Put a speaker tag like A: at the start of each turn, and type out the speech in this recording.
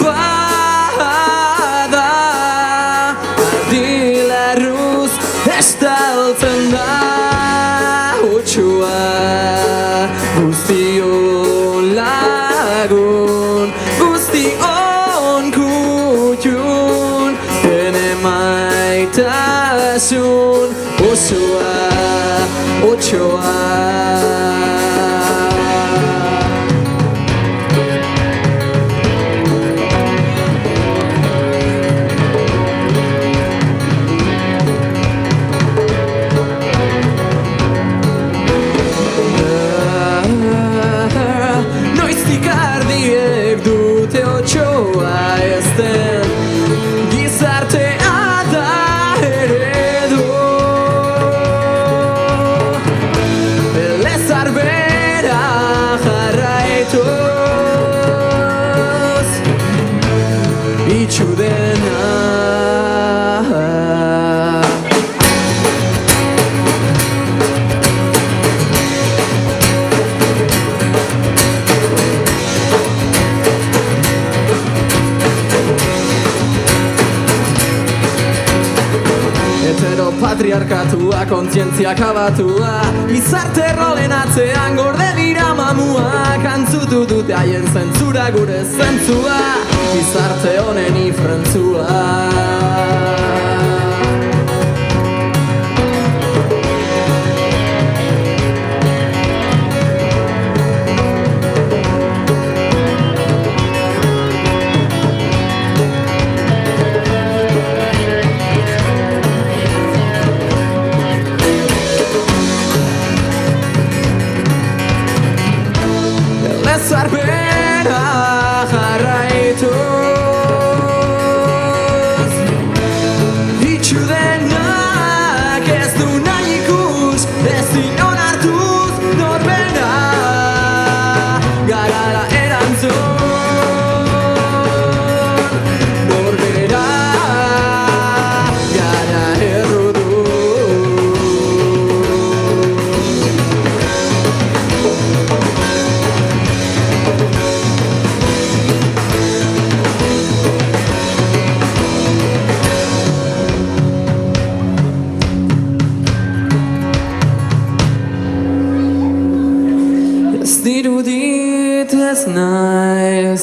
A: Bada ardilaruz estaltzen da Otsua guztion lagun Guztion kutxun Ene maitasun Osoa, otsoa Gizartea da eredu Elezar bera jarraituz Itxu dena Patriarkatua, kontzientzia kabatua Gizarte rolen atzean gorde dira mamua Kantzutu dute haien zentzura gure zentzua Gizarte honen ifrentzua Zarbera jarraituz Itxu denak ez du nahi ikus Ezin onartuz norbera Garala erantzun Norbera gara errudu Dirudit ez naiz,